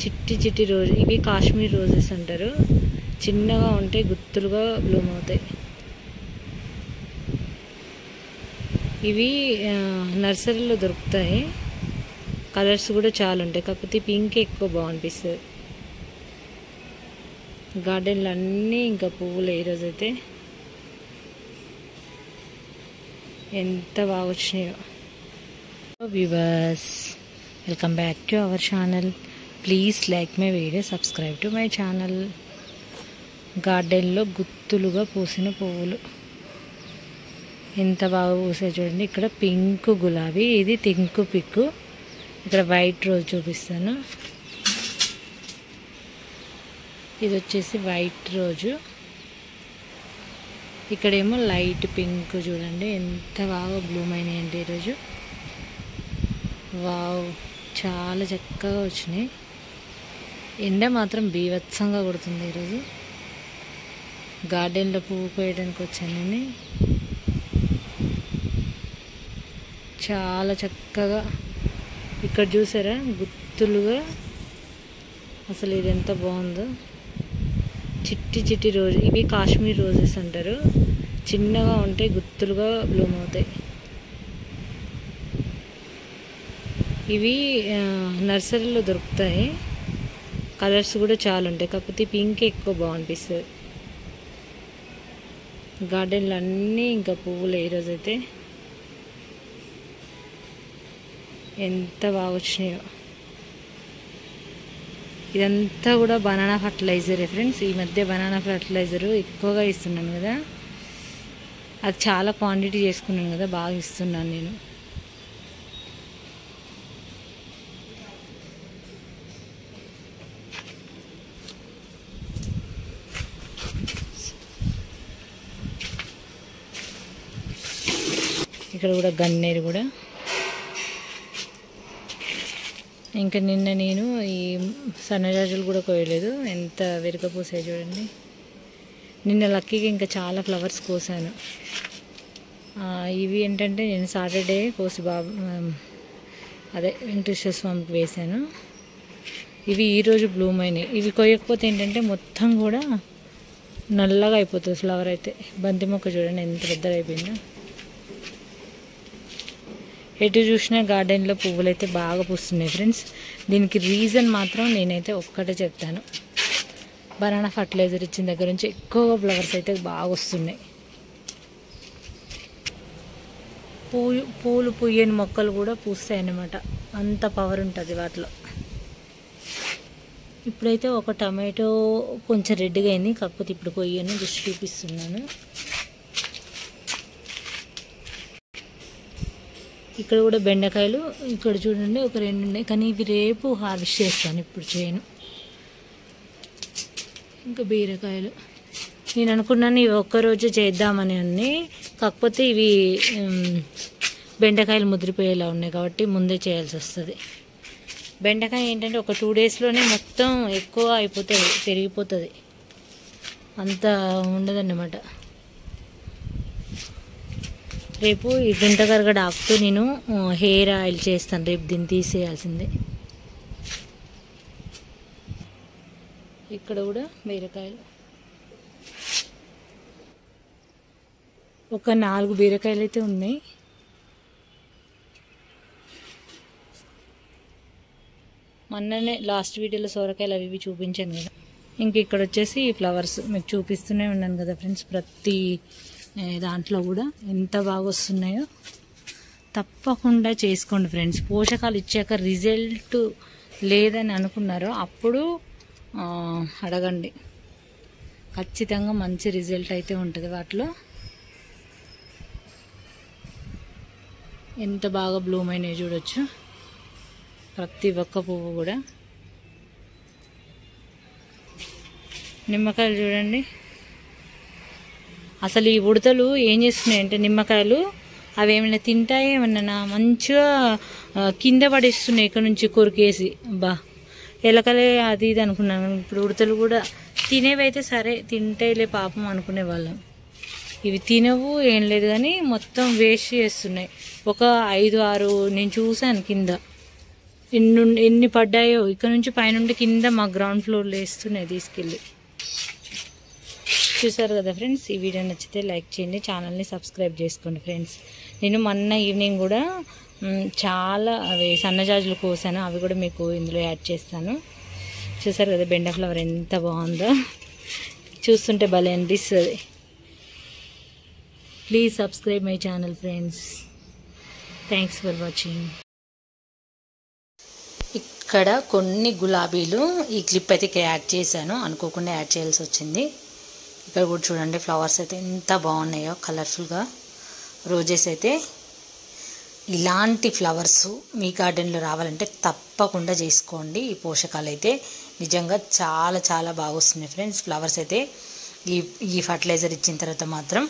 చిట్టి చిట్టి రోజు ఇవి కాశ్మీర్ రోజెస్ అంటారు. చిన్నగా ఉంటాయి, గుత్తులుగా బ్లూమ్ అవుతాయి. ఇవి నర్సరీలో దొరుకుతాయి. కలర్స్ కూడా చాలా ఉంటాయి, కాకపోతే పింక్ ఎక్కువ బాగా అనిపిస్తుంది. గార్డెన్లో అన్నీ ఇంకా పువ్వులు ఈరోజైతే ఎంత బాగా వచ్చినాయో. Viewers, welcome back to our channel. Please like my video, subscribe to my channel. గార్డెన్లో గుత్తులుగా పూసిన పువ్వులు ఎంత బాగా పూసాయి చూడండి. ఇక్కడ పింక్ గులాబీ, ఇది పింక్ పిక్కు. ఇక్కడ వైట్ రోజ్ చూపిస్తాను. ఇది వచ్చేసి వైట్ రోజు. ఇక్కడేమో లైట్ పింక్. చూడండి ఎంత బాగా బ్లూమ్ అయినాయండి ఈరోజు. వావ్, చాలా చక్కగా వచ్చినాయి. ఎండ మాత్రం బీభత్సంగా కొడుతుంది ఈరోజు. గార్డెన్లో పువ్వు కోయడానికి వచ్చాను నేను. చాలా చక్కగా ఇక్కడ చూసారా గుత్తులుగా. అసలు ఇది ఎంత బాగుందో. చిట్టి చిట్టి రోజు ఇవి కాశ్మీర్ రోజెస్ అంటారు. చిన్నగా ఉంటాయి, గుత్తులుగా బ్లూమ్ అవుతాయి. ఇవి నర్సరీలో దొరుకుతాయి. కలర్స్ కూడా చాలా ఉంటాయి, కాకపోతే పింక్ ఎక్కువ బాగా అనిపిస్తుంది. గార్డెన్లో అన్నీ ఇంకా పువ్వులు ఈరోజైతే ఎంత బాగా వచ్చినాయో. ఇదంతా కూడా బనానా ఫర్టిలైజరే ఫ్రెండ్స్. ఈ మధ్య బనానా ఫర్టిలైజరు ఎక్కువగా ఇస్తున్నాను కదా, అది చాలా క్వాంటిటీ చేసుకున్నాను కదా, బాగా ఇస్తున్నాను నేను. ఇక్కడ కూడా గన్నేరు కూడా. ఇంకా నిన్న నేను ఈ సన్నజాజులు కూడా కోయలేదు, ఎంత విరగపూసాయి చూడండి. నిన్న లక్కీగా ఇంకా చాలా ఫ్లవర్స్ కోసాను. ఇవి ఏంటంటే నేను సాటర్డే కోసి అదే వెంకటేశ్వర స్వామికి వేశాను. ఇవి ఈరోజు బ్లూమ్ అయినాయి. ఇవి కోయకపోతే ఏంటంటే మొత్తం కూడా నల్లగా అయిపోతుంది ఫ్లవర్ అయితే. బంతి మొక్క చూడండి ఎంత పెద్దగా అయిపోయిందో. ఎటు చూసినా గార్డెన్లో పువ్వులు అయితే బాగా పూస్తున్నాయి ఫ్రెండ్స్. దీనికి రీజన్ మాత్రం నేనైతే ఒక్కటే చెప్తాను, బనానా ఫర్టిలైజర్ ఇచ్చిన దగ్గర నుంచి ఎక్కువగా ఫ్లవర్స్ అయితే బాగా వస్తున్నాయి. పూలు పూయని మొక్కలు కూడా పూస్తాయి అన్నమాట, అంత పవర్ ఉంటుంది వాటిలో. ఇప్పుడైతే ఒక టమాటో కొంచెం రెడ్గా అయింది, కాకపోతే ఇప్పుడు కొయ్యను, జస్ట్ చూపిస్తున్నాను. ఇక్కడ కూడా బెండకాయలు ఇక్కడ చూడండి ఒక 2 ఉన్నాయి, కానీ ఇవి రేపు హార్వెస్ట్ చేస్తాను, ఇప్పుడు చేయను. ఇంకా బీరకాయలు నేను అనుకున్నాను ఇవి ఒక్కరోజు చేద్దామని అన్నీ, కాకపోతే ఇవి బెండకాయలు ముదిరిపోయేలా ఉన్నాయి కాబట్టి ముందే చేయాల్సి వస్తుంది. బెండకాయ ఏంటంటే ఒక 2 డేస్లోనే మొత్తం ఎక్కువ అయిపోతుంది, పెరిగిపోతుంది, అంత ఉండదన్నమాట. రేపు ఈ గుంటగరగడ ఆకుతో నేను హెయిర్ ఆయిల్ చేస్తాను, రేపు దీన్ని తీసేయాల్సిందే. ఇక్కడ కూడా బీరకాయలు, ఒక 4 బీరకాయలు అయితే ఉన్నాయి. మొన్ననే లాస్ట్ వీడియోలో సొరకాయలు అవి చూపించాను కదా. ఇంక ఇక్కడ వచ్చేసి ఫ్లవర్స్ మీకు చూపిస్తూనే ఉన్నాను కదా ఫ్రెండ్స్. ప్రతి దాంట్లో కూడా ఎంత బాగా వస్తున్నాయో. తప్పకుండా చేసుకోండి ఫ్రెండ్స్. పోషకాలు ఇచ్చాక రిజల్ట్ లేదని అనుకున్నారో అప్పుడు అడగండి, ఖచ్చితంగా మంచి రిజల్ట్ అయితే ఉంటుంది వాటిలో. ఎంత బాగా బ్లూమ్ అయినాయి చూడొచ్చు ప్రతి ఒక్క పువ్వు కూడా. నిమ్మకాయలు చూడండి, అసలు ఈ ఉడతలు ఏం చేస్తున్నాయంటే నిమ్మకాయలు అవి ఏమైనా తింటాయి, ఏమన్నా మంచిగా కింద పడేస్తున్నాయి ఇక్కడ నుంచి కొరికేసి. ఎలకలే అది ఇది అనుకున్నాను, ఇప్పుడు ఉడతలు కూడా తినేవైతే సరే తింటేలే పాపం అనుకునే వాళ్ళం. ఇవి తినవు ఏం లేదు కానీ మొత్తం వేస్ట్ చేస్తున్నాయి. ఒక 5-6 నేను చూశాను కింద. ఎన్ని పడ్డాయో. ఇక్కడ నుంచి పైనుండి కింద మా గ్రౌండ్ ఫ్లోర్లో వేస్తున్నాయి తీసుకెళ్ళి. చూసారు కదా ఫ్రెండ్స్. ఈ వీడియో నచ్చితే లైక్ చేయండి, ఛానల్ని సబ్స్క్రైబ్ చేసుకోండి ఫ్రెండ్స్. నేను మొన్న ఈవినింగ్ కూడా చాలా అవి సన్నజాజులు కోసాను, అవి కూడా మీకు ఇందులో యాడ్ చేస్తాను. చూసారు కదా బెండ ఫ్లవర్ ఎంత బాగుందో, చూస్తుంటే భలే అనిపిస్తుంది. Please subscribe my channel friends. Thanks for watching. ఇక్కడ కొన్ని గులాబీలు ఈ క్లిప్ అయితే ఇక్కడ యాడ్ చేశాను, అనుకోకుండా యాడ్ చేయాల్సి వచ్చింది. ఇక్కడ కూడా చూడండి ఫ్లవర్స్ అయితే ఎంత బాగున్నాయో కలర్ఫుల్గా. రోజెస్ అయితే ఇలాంటి ఫ్లవర్స్ మీ గార్డెన్లో రావాలంటే తప్పకుండా చేసుకోండి. ఈ పోషకాలు అయితే నిజంగా చాలా చాలా బాగా వస్తున్నాయి ఫ్రెండ్స్. ఫ్లవర్స్ అయితే ఈ ఫర్టిలైజర్ ఇచ్చిన తర్వాత మాత్రం